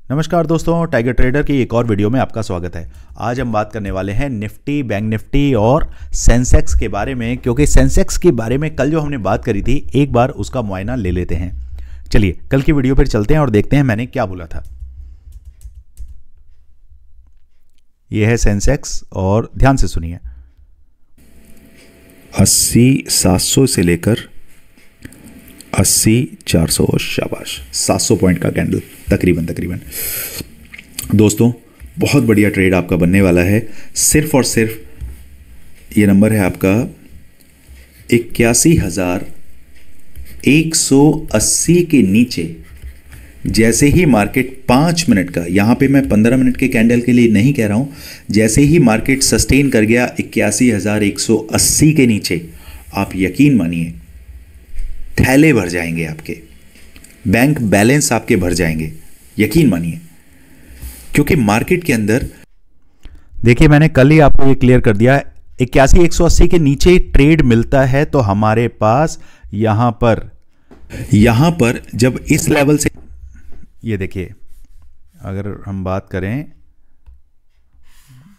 नमस्कार दोस्तों, tiger trader की एक और वीडियो में आपका स्वागत है। आज हम बात करने वाले हैं निफ्टी, बैंक निफ्टी और सेंसेक्स के बारे में, क्योंकि सेंसेक्स के बारे में कल जो हमने बात करी थी एक बार उसका मुआयना ले लेते हैं। चलिए कल की वीडियो पर चलते हैं और देखते हैं मैंने क्या बोला था। यह है सेंसेक्स और ध्यान से सुनिए। 80,700 से लेकर 80,400, शाबाश, 700 पॉइंट का कैंडल तकरीबन। दोस्तों बहुत बढ़िया ट्रेड आपका बनने वाला है। सिर्फ और सिर्फ ये नंबर है आपका 81,180 के नीचे। जैसे ही मार्केट 5 मिनट का, यहां पे मैं 15 मिनट के कैंडल के लिए नहीं कह रहा हूं, जैसे ही मार्केट सस्टेन कर गया 81,180 के नीचे, आप यकीन मानिए थैले भर जाएंगे, आपके बैंक बैलेंस आपके भर जाएंगे, यकीन मानिए। क्योंकि मार्केट के अंदर देखिए, मैंने कल ही आपको ये क्लियर कर दिया, 81,180 के नीचे ट्रेड मिलता है तो हमारे पास यहां पर जब इस लेवल से, ये देखिए, अगर हम बात करें,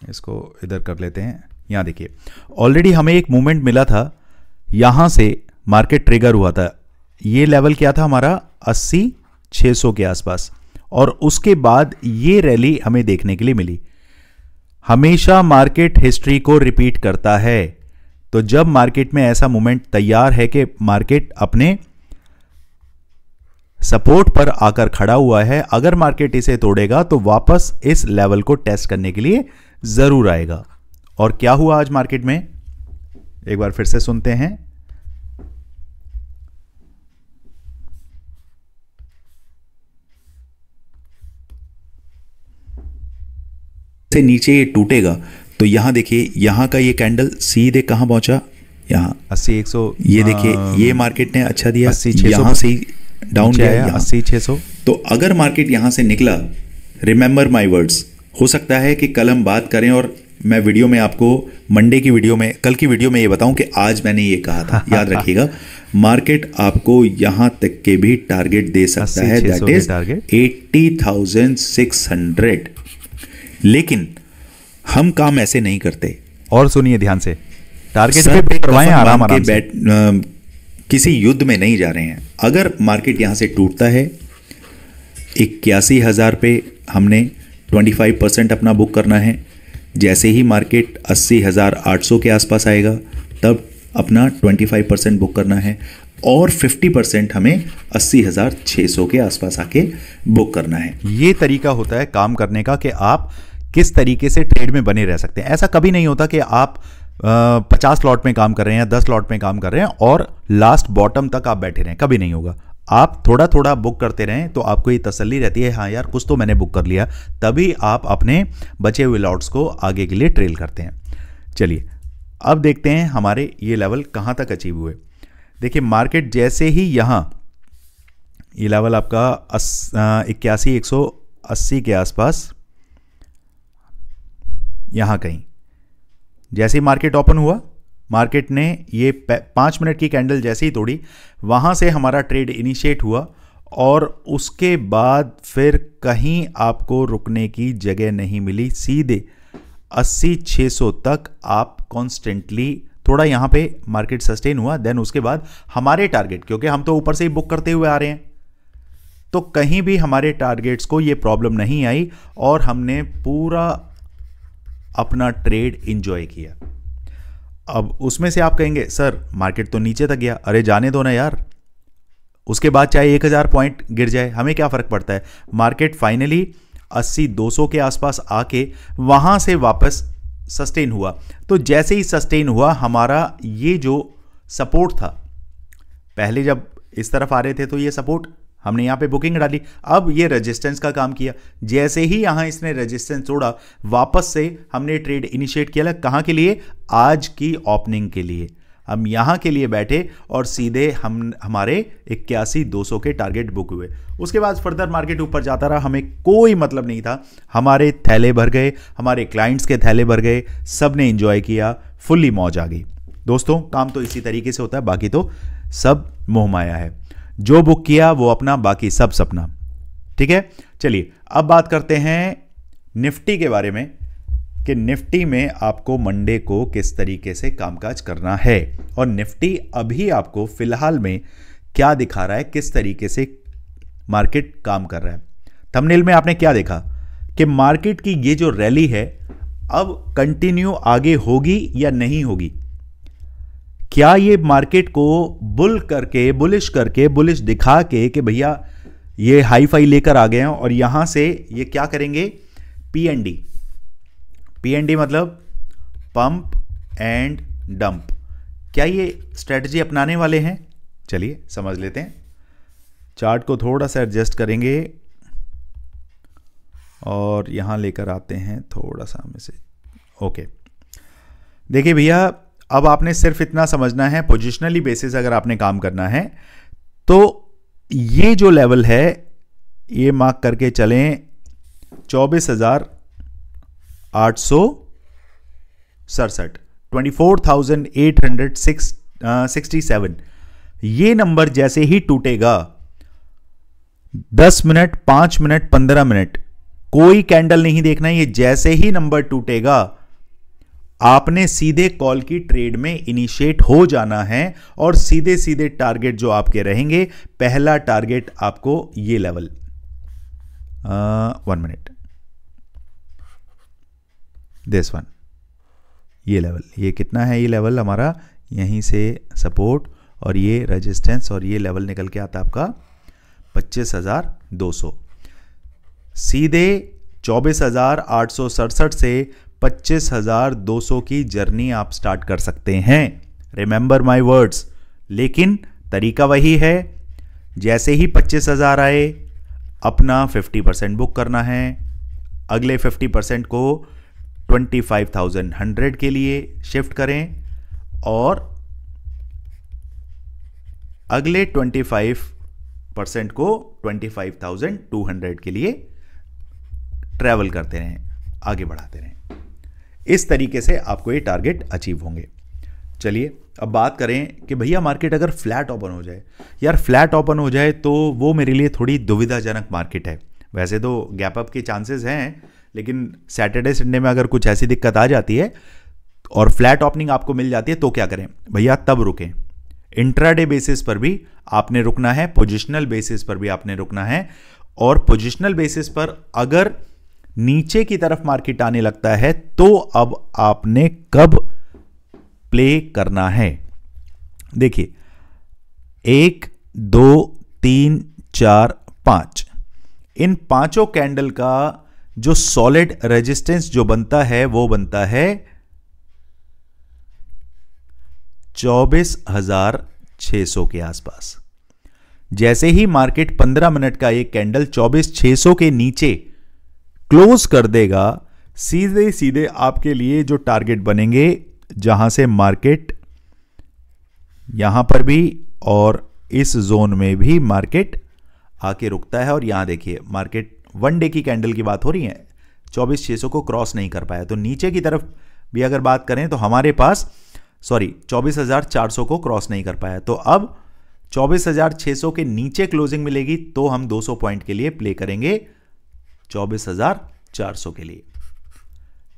इसको इधर कर लेते हैं। यहां देखिए, ऑलरेडी हमें एक मूवमेंट मिला था, यहां से मार्केट ट्रिगर हुआ था। ये लेवल क्या था हमारा 80,600 के आसपास, और उसके बाद ये रैली हमें देखने के लिए मिली। हमेशा मार्केट हिस्ट्री को रिपीट करता है। तो जब मार्केट में ऐसा मूवमेंट तैयार है कि मार्केट अपने सपोर्ट पर आकर खड़ा हुआ है, अगर मार्केट इसे तोड़ेगा तो वापस इस लेवल को टेस्ट करने के लिए जरूर आएगा। और क्या हुआ आज मार्केट में, एक बार फिर से सुनते हैं। से नीचे ये टूटेगा तो यहां देखिए, यहां का ये कैंडल सीधे कहां पहुंचा, यहां 80,100। ये देखिए, ये मार्केट ने अच्छा दिया, 80,600 यहां से डाउन गया 80,600। तो अगर मार्केट यहां से निकला, रिमेंबर माय वर्ड्स, हो सकता है कि कल हम बात करें और मैं वीडियो में आपको मंडे की वीडियो में, कल की वीडियो में ये बताऊं कि आज मैंने ये कहा था। याद रखिएगा, मार्केट आपको यहां तक के भी टारगेट दे सकता है, दैट इज 80,600। लेकिन हम काम ऐसे नहीं करते। और सुनिए ध्यान से, टारगेट पे करवाएं आराम से। किसी युद्ध में नहीं जा रहे हैं। अगर मार्केट यहां से टूटता है 81,000 पे, हमने 25% अपना बुक करना है। जैसे ही मार्केट 80,800 के आसपास आएगा तब अपना 25% बुक करना है, और 50% हमें 80,600 के आसपास आके बुक करना है। ये तरीका होता है काम करने का कि आप किस तरीके से ट्रेड में बने रह सकते हैं। ऐसा कभी नहीं होता कि आप 50 लॉट में काम कर रहे हैं या 10 लॉट में काम कर रहे हैं और लास्ट बॉटम तक आप बैठे रहें, कभी नहीं होगा। आप थोड़ा थोड़ा बुक करते रहें तो आपको ये तसल्ली रहती है, हाँ यार कुछ तो मैंने बुक कर लिया, तभी आप अपने बचे हुए लॉट्स को आगे के लिए ट्रेल करते हैं। चलिए अब देखते हैं हमारे ये लेवल कहाँ तक अचीव हुए। देखिए, मार्केट जैसे ही यहाँ ये लेवल आपका 81,180 के आसपास, यहां कहीं जैसे ही मार्केट ओपन हुआ, मार्केट ने ये 5 मिनट की कैंडल जैसे ही तोड़ी, वहां से हमारा ट्रेड इनिशिएट हुआ, और उसके बाद फिर कहीं आपको रुकने की जगह नहीं मिली। सीधे 80,600 तक आप कॉन्स्टेंटली, थोड़ा यहां पे मार्केट सस्टेन हुआ, देन उसके बाद हमारे टारगेट, क्योंकि हम तो ऊपर से ही बुक करते हुए आ रहे हैं, तो कहीं भी हमारे टारगेट्स को ये प्रॉब्लम नहीं आई और हमने पूरा अपना ट्रेड इंजॉय किया। अब उसमें से आप कहेंगे सर मार्केट तो नीचे तक गया, अरे जाने दो ना यार, उसके बाद चाहे 1,000 पॉइंट गिर जाए, हमें क्या फर्क पड़ता है। मार्केट फाइनली 80,200 के आसपास आके वहां से वापस सस्टेन हुआ। तो जैसे ही सस्टेन हुआ, हमारा ये जो सपोर्ट था, पहले जब इस तरफ आ रहे थे तो ये सपोर्ट, हमने यहां पे बुकिंग डाली, अब ये रेजिस्टेंस का काम किया। जैसे ही यहां इसने रेजिस्टेंस तोड़ा, वापस से हमने ट्रेड इनिशिएट किया। कहां के लिए, आज की ओपनिंग के लिए। हम यहां के लिए बैठे और सीधे हमारे 81,200 के टारगेट बुक हुए। उसके बाद फर्दर मार्केट ऊपर जाता रहा, हमें कोई मतलब नहीं था। हमारे थैले भर गए, हमारे क्लाइंट्स के थैले भर गए, सब ने एंजॉय किया, फुल्ली मौज आ गई। दोस्तों काम तो इसी तरीके से होता है, बाकी तो सब मोह माया है। जो बुक किया वो अपना, बाकी सब सपना। ठीक है, चलिए अब बात करते हैं निफ्टी के बारे में कि निफ्टी में आपको मंडे को किस तरीके से कामकाज करना है और निफ्टी अभी आपको फिलहाल में क्या दिखा रहा है, किस तरीके से मार्केट काम कर रहा है। थंबनेल में आपने क्या देखा कि मार्केट की ये जो रैली है अब कंटिन्यू आगे होगी या नहीं होगी। क्या ये मार्केट को बुलिश दिखा के कि भैया ये हाई फाई लेकर आ गए हैं और यहां से ये क्या करेंगे, पीएनडी मतलब पंप एंड डंप, क्या ये स्ट्रेटजी अपनाने वाले हैं? चलिए समझ लेते हैं। चार्ट को थोड़ा सा एडजस्ट करेंगे और यहां लेकर आते हैं थोड़ा सा हमें से। ओके, देखिए भैया अब आपने सिर्फ इतना समझना है, पोजिशनली बेसिस अगर आपने काम करना है तो ये जो लेवल है ये मार्क करके चलें 24,867, 24,867। ये नंबर जैसे ही टूटेगा 10 मिनट, 5 मिनट, 15 मिनट कोई कैंडल नहीं देखना है। ये जैसे ही नंबर टूटेगा आपने सीधे कॉल की ट्रेड में इनिशिएट हो जाना है और सीधे सीधे टारगेट जो आपके रहेंगे, पहला टारगेट आपको ये लेवल 1 मिनट, दिस वन, ये लेवल, ये कितना है, ये लेवल हमारा यहीं से सपोर्ट और ये रेजिस्टेंस और ये लेवल निकल के आता आपका 25,200। सीधे 24,867 से 25,200 की जर्नी आप स्टार्ट कर सकते हैं। रिमेंबर माय वर्ड्स, लेकिन तरीका वही है, जैसे ही 25,000 आए अपना 50% बुक करना है, अगले 50% को 25,100 के लिए शिफ्ट करें और अगले 25% को 25,200 के लिए ट्रैवल करते रहें, आगे बढ़ाते रहें। इस तरीके से आपको ये टारगेट अचीव होंगे। चलिए अब बात करें कि भैया मार्केट अगर फ्लैट ओपन हो जाए, यार फ्लैट ओपन हो जाए तो वो मेरे लिए थोड़ी दुविधाजनक मार्केट है। वैसे तो गैप अप के चांसेस हैं, लेकिन सैटरडे संडे में अगर कुछ ऐसी दिक्कत आ जाती है और फ्लैट ओपनिंग आपको मिल जाती है तो क्या करें भैया, तब रुकें। इंट्राडे बेसिस पर भी आपने रुकना है, पोजिशनल बेसिस पर भी आपने रुकना है। और पोजिशनल बेसिस पर अगर नीचे की तरफ मार्केट आने लगता है तो अब आपने कब प्ले करना है। देखिए 1, 2, 3, 4, 5, इन पांचों कैंडल का जो सॉलिड रेजिस्टेंस जो बनता है वो बनता है 24,600 के आसपास। जैसे ही मार्केट 15 मिनट का एक कैंडल 24,600 के नीचे क्लोज कर देगा, सीधे सीधे आपके लिए जो टारगेट बनेंगे, जहां से मार्केट यहां पर भी और इस जोन में भी मार्केट आके रुकता है। और यहां देखिए मार्केट 1 डे की कैंडल की बात हो रही है, 24,600 को क्रॉस नहीं कर पाया। तो नीचे की तरफ भी अगर बात करें तो हमारे पास 24,400 को क्रॉस नहीं कर पाया। तो अब 24,600 के नीचे क्लोजिंग मिलेगी तो हम 200 पॉइंट के लिए प्ले करेंगे 24,400 के लिए।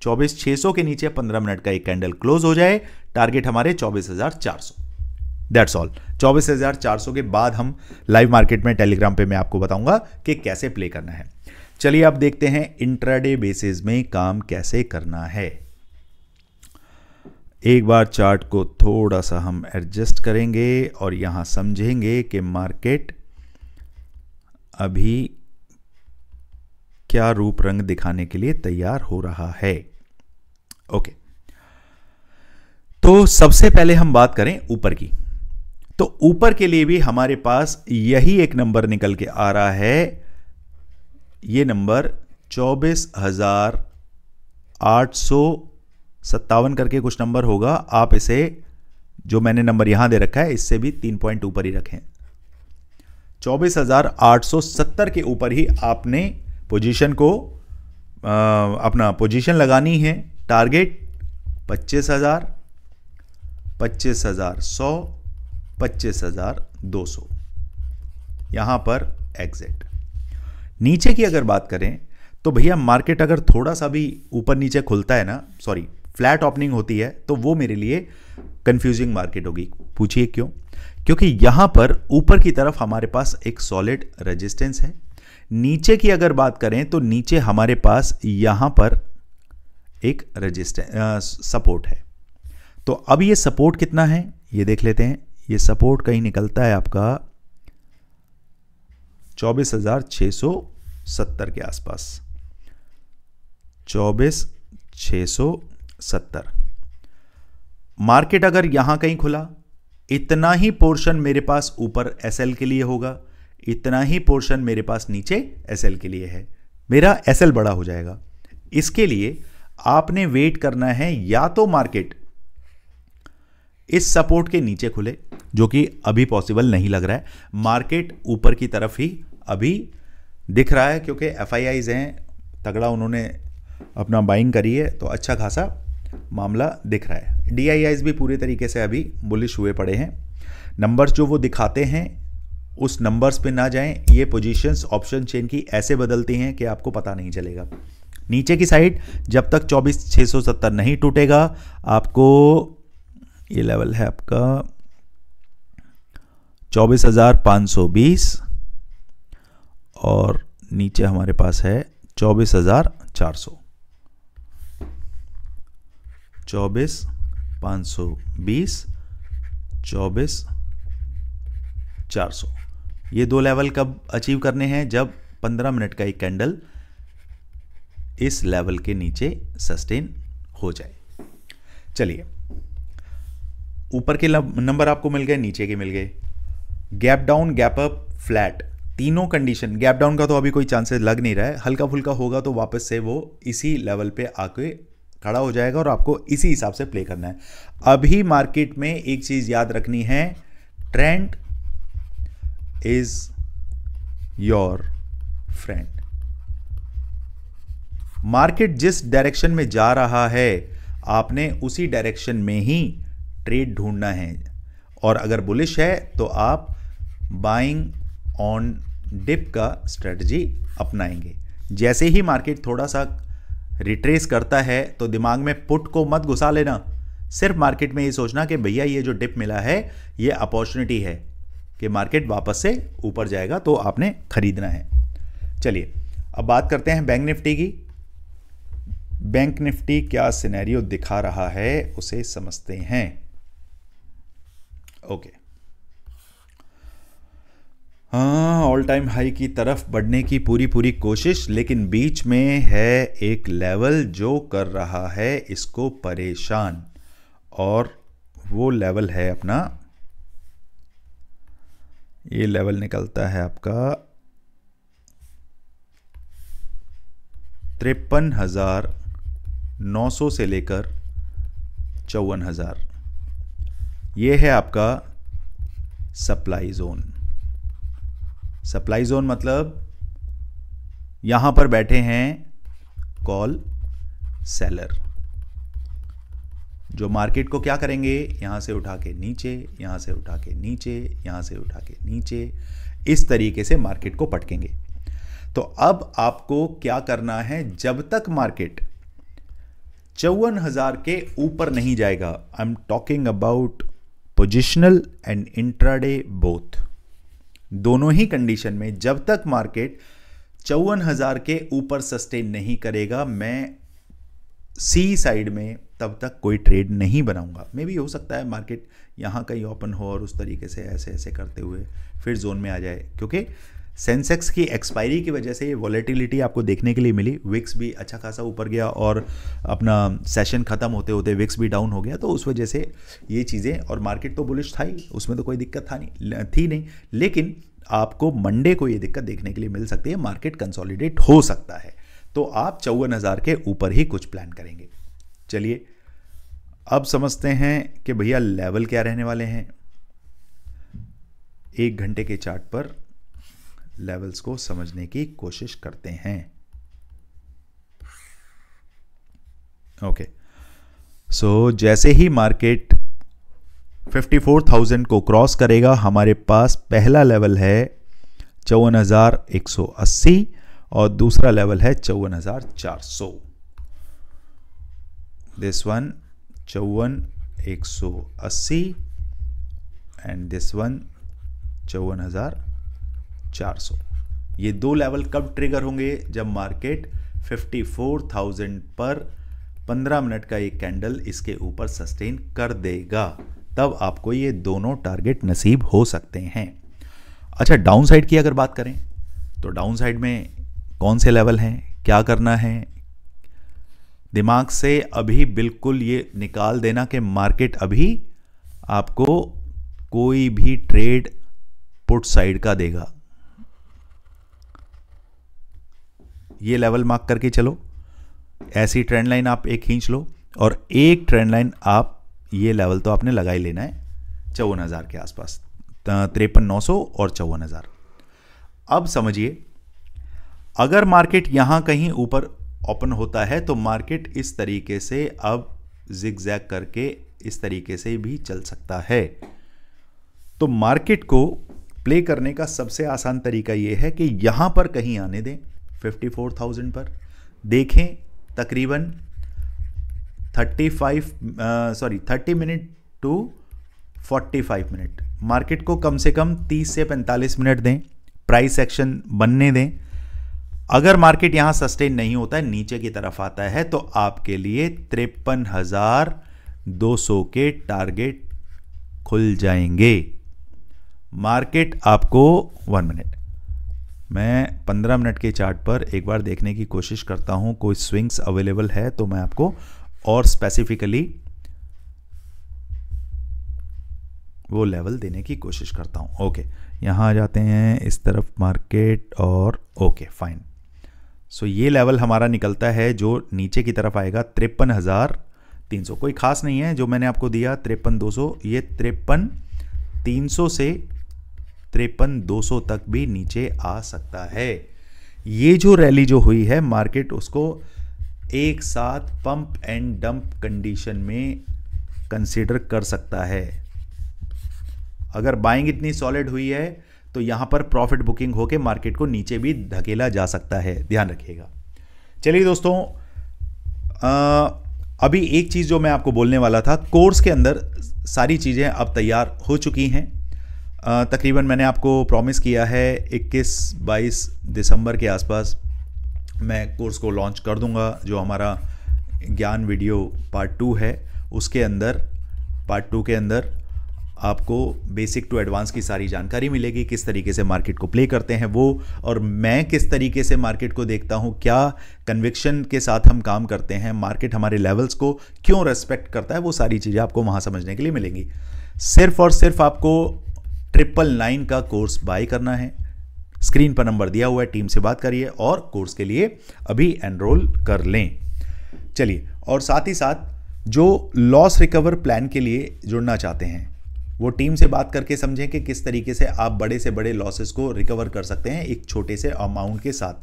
24,600 के नीचे 15 मिनट का एक कैंडल क्लोज हो जाए, टारगेट हमारे 24,400। That's all. 24,400 के बाद हम लाइव मार्केट में टेलीग्राम पे मैं आपको बताऊंगा कि कैसे प्ले करना है। चलिए अब देखते हैं इंट्राडे बेसिस में काम कैसे करना है। एक बार चार्ट को थोड़ा सा हम एडजस्ट करेंगे और यहां समझेंगे कि मार्केट अभी क्या रूप रंग दिखाने के लिए तैयार हो रहा है। ओके, तो सबसे पहले हम बात करें ऊपर की। तो ऊपर के लिए भी हमारे पास यही एक नंबर निकल के आ रहा है, ये नंबर 24,857 करके कुछ नंबर होगा। आप इसे, जो मैंने नंबर यहां दे रखा है, इससे भी 3 पॉइंट ऊपर ही रखें। 24,870 के ऊपर ही आपने पोजीशन को अपना पोजीशन लगानी है। टारगेट 25,000, 25,100, 25,200, यहां पर एग्जिट। नीचे की अगर बात करें तो भैया मार्केट अगर थोड़ा सा भी ऊपर नीचे खुलता है ना, सॉरी फ्लैट ओपनिंग होती है, तो वो मेरे लिए कंफ्यूजिंग मार्केट होगी। पूछिए क्यों? क्योंकि यहां पर ऊपर की तरफ हमारे पास एक सॉलिड रेजिस्टेंस है, नीचे की अगर बात करें तो नीचे हमारे पास यहां पर एक रेजिस्टेंस सपोर्ट है। तो अब ये सपोर्ट कितना है ये देख लेते हैं। ये सपोर्ट कहीं निकलता है आपका 24,670 के आसपास, 24,670। मार्केट अगर यहां कहीं खुला, इतना ही पोर्शन मेरे पास ऊपर एसएल के लिए होगा, इतना ही पोर्शन मेरे पास नीचे एसएल के लिए है, मेरा एसएल बड़ा हो जाएगा। इसके लिए आपने वेट करना है या तो मार्केट इस सपोर्ट के नीचे खुले, जो कि अभी पॉसिबल नहीं लग रहा है। मार्केट ऊपर की तरफ ही अभी दिख रहा है क्योंकि एफआईआईज हैं, तगड़ा उन्होंने अपना बाइंग करी है, तो अच्छा खासा मामला दिख रहा है। डीआईआईज भी पूरे तरीके से अभी बुलिश हुए पड़े हैं। नंबर्स जो वो दिखाते हैं उस नंबर्स पे ना जाएं, ये पोजीशंस ऑप्शन चेन की ऐसे बदलती हैं कि आपको पता नहीं चलेगा। नीचे की साइड जब तक 24,670 नहीं टूटेगा, आपको ये लेवल है आपका 24,520 और नीचे हमारे पास है 24,400, 24,520, 24,400। ये दो लेवल कब अचीव करने हैं? जब 15 मिनट का एक कैंडल इस लेवल के नीचे सस्टेन हो जाए। चलिए, ऊपर के नंबर आपको मिल गए, नीचे के मिल गए। Gap down, gap up, flat, तीनों कंडीशन। गैप डाउन का तो अभी कोई चांसेस लग नहीं रहा है, हल्का फुल्का होगा तो वापस से वो इसी लेवल पे आके खड़ा हो जाएगा और आपको इसी हिसाब से प्ले करना है। अभी मार्केट में एक चीज याद रखनी है, trend is your friend. Market जिस डायरेक्शन में जा रहा है आपने उसी डायरेक्शन में ही ट्रेड ढूंढना है, और अगर बुलिश है तो आप बाइंग ऑन डिप का स्ट्रेटजी अपनाएंगे। जैसे ही मार्केट थोड़ा सा रिट्रेस करता है तो दिमाग में पुट को मत घुसा लेना, सिर्फ मार्केट में ये सोचना कि भैया ये जो डिप मिला है ये अपॉर्चुनिटी है कि मार्केट वापस से ऊपर जाएगा, तो आपने खरीदना है। चलिए अब बात करते हैं बैंक निफ्टी की। बैंक निफ्टी क्या सिनेरियो दिखा रहा है उसे समझते हैं। ओके, हाँ, ऑल टाइम हाई की तरफ बढ़ने की पूरी कोशिश, लेकिन बीच में है एक लेवल जो कर रहा है इसको परेशान, और वो लेवल है अपना, ये लेवल निकलता है आपका 53,900 से लेकर 54,000। ये है आपका सप्लाई जोन। सप्लाई जोन मतलब यहां पर बैठे हैं कॉल सेलर, जो मार्केट को क्या करेंगे, यहां से उठा के नीचे, यहां से उठा के नीचे, यहां से उठा के नीचे, इस तरीके से मार्केट को पटकेंगे। तो अब आपको क्या करना है, जब तक मार्केट 54,000 के ऊपर नहीं जाएगा, I am talking about positional and intraday both, दोनों ही कंडीशन में जब तक मार्केट 54,000 के ऊपर सस्टेन नहीं करेगा, मैं सी साइड में तब तक कोई ट्रेड नहीं बनाऊंगा। मे भी हो सकता है मार्केट यहां कहीं ओपन हो और उस तरीके से ऐसे ऐसे करते हुए फिर जोन में आ जाए, क्योंकि सेंसेक्स की एक्सपायरी की वजह से ये वॉलेटिलिटी आपको देखने के लिए मिली। विक्स भी अच्छा खासा ऊपर गया और अपना सेशन खत्म होते होते विक्स भी डाउन हो गया, तो उस वजह से ये चीज़ें, और मार्केट तो बुलिश था ही, उसमें तो कोई दिक्कत थी नहीं, लेकिन आपको मंडे को ये दिक्कत देखने के लिए मिल सकती है, मार्केट कंसोलिडेट हो सकता है, तो आप 54,000 के ऊपर ही कुछ प्लान करेंगे। चलिए अब समझते हैं कि भैया लेवल क्या रहने वाले हैं। 1 घंटे के चार्ट पर लेवल्स को समझने की कोशिश करते हैं। ओके, सो जैसे ही मार्केट 54,000 को क्रॉस करेगा, हमारे पास पहला लेवल है 54,180 और दूसरा लेवल है 54,400। This one 54,180 and this one 54,400। ये दो लेवल कब ट्रिगर होंगे? जब मार्केट 54,000 पर 15 मिनट का एक कैंडल इसके ऊपर सस्टेन कर देगा, तब आपको ये दोनों टारगेट नसीब हो सकते हैं। अच्छा, डाउन साइड की अगर बात करें तो डाउन साइड में कौन से लेवल हैं, क्या करना है? दिमाग से अभी बिल्कुल ये निकाल देना कि मार्केट अभी आपको कोई भी ट्रेड पुट साइड का देगा। ये लेवल मार्क करके चलो, ऐसी ट्रेंड लाइन आप एक खींच लो और एक ट्रेंड लाइन आप, ये लेवल तो आपने लगा ही लेना है 54,000 के आसपास, 53,900 और 54,000। अब समझिए, अगर मार्केट यहां कहीं ऊपर ओपन होता है तो मार्केट इस तरीके से अब जिगजैग करके इस तरीके से भी चल सकता है। तो मार्केट को प्ले करने का सबसे आसान तरीका यह है कि यहां पर कहीं आने दें 54,000 पर, देखें तकरीबन 30 मिनट टू 45 मिनट, मार्केट को कम से कम 30 से 45 मिनट दें, प्राइस एक्शन बनने दें। अगर मार्केट यहां सस्टेन नहीं होता है, नीचे की तरफ आता है, तो आपके लिए 53,200 के टारगेट खुल जाएंगे। मार्केट आपको 1 मिनट, मैं 15 मिनट के चार्ट पर एक बार देखने की कोशिश करता हूं, कोई स्विंग्स अवेलेबल है तो मैं आपको और स्पेसिफिकली वो लेवल देने की कोशिश करता हूं। ओके, यहां आ जाते हैं इस तरफ मार्केट और ओके फाइन। सो ये लेवल हमारा निकलता है जो नीचे की तरफ आएगा 53,300। कोई खास नहीं है जो मैंने आपको दिया 53,200, ये 53,300 से 53,200 तक भी नीचे आ सकता है। ये जो रैली जो हुई है, मार्केट उसको एक साथ पंप एंड डंप कंडीशन में कंसीडर कर सकता है। अगर बाइंग इतनी सॉलिड हुई है तो यहां पर प्रॉफिट बुकिंग होकर मार्केट को नीचे भी धकेला जा सकता है, ध्यान रखिएगा। चलिए दोस्तों, अभी एक चीज जो मैं आपको बोलने वाला था, कोर्स के अंदर सारी चीजें अब तैयार हो चुकी हैं। तकरीबन मैंने आपको प्रॉमिस किया है 21-22 दिसंबर के आसपास मैं कोर्स को लॉन्च कर दूंगा। जो हमारा ज्ञान वीडियो पार्ट 2 है, उसके अंदर पार्ट 2 के अंदर आपको बेसिक टू एडवांस की सारी जानकारी मिलेगी, किस तरीके से मार्केट को प्ले करते हैं वो, और मैं किस तरीके से मार्केट को देखता हूं, क्या कन्विक्शन के साथ हम काम करते हैं, मार्केट हमारे लेवल्स को क्यों रेस्पेक्ट करता है, वो सारी चीज़ें आपको वहां समझने के लिए मिलेंगी। सिर्फ और सिर्फ आपको 999 का कोर्स बाय करना है। स्क्रीन पर नंबर दिया हुआ है, टीम से बात करिए और कोर्स के लिए अभी एनरोल कर लें। चलिए, और साथ ही साथ जो लॉस रिकवर प्लान के लिए जुड़ना चाहते हैं वो टीम से बात करके समझें कि किस तरीके से आप बड़े से बड़े लॉसेस को रिकवर कर सकते हैं एक छोटे से अमाउंट के साथ।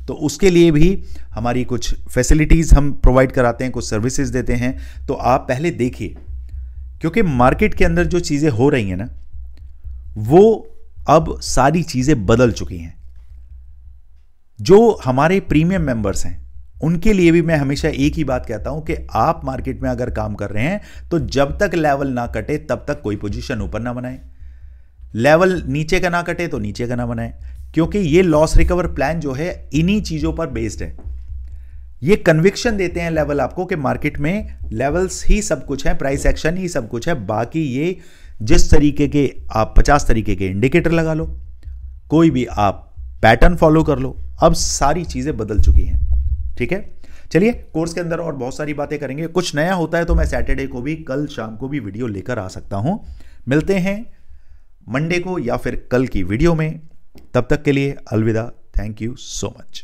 तो उसके लिए भी हमारी कुछ फैसिलिटीज़ हम प्रोवाइड कराते हैं, कुछ सर्विसेज देते हैं। तो आप पहले देखिए, क्योंकि मार्केट के अंदर जो चीज़ें हो रही हैं ना, वो अब सारी चीज़ें बदल चुकी हैं। जो हमारे प्रीमियम मेंबर्स हैं उनके लिए भी मैं हमेशा एक ही बात कहता हूं कि आप मार्केट में अगर काम कर रहे हैं तो जब तक लेवल ना कटे तब तक कोई पोजीशन ऊपर ना बनाएं, लेवल नीचे का ना कटे तो नीचे का ना बनाएं, क्योंकि ये लॉस रिकवर प्लान जो है इन्हीं चीजों पर बेस्ड है। ये कन्विक्शन देते हैं लेवल आपको कि मार्केट में लेवल्स ही सब कुछ है, प्राइस एक्शन ही सब कुछ है, बाकी ये जिस तरीके के आप 50 तरीके के इंडिकेटर लगा लो, कोई भी आप पैटर्न फॉलो कर लो, अब सारी चीजें बदल चुकी हैं। ठीक है, चलिए कोर्स के अंदर और बहुत सारी बातें करेंगे। कुछ नया होता है तो मैं सैटरडे को भी, कल शाम को भी वीडियो लेकर आ सकता हूं। मिलते हैं मंडे को या फिर कल की वीडियो में, तब तक के लिए अलविदा। Thank you so much.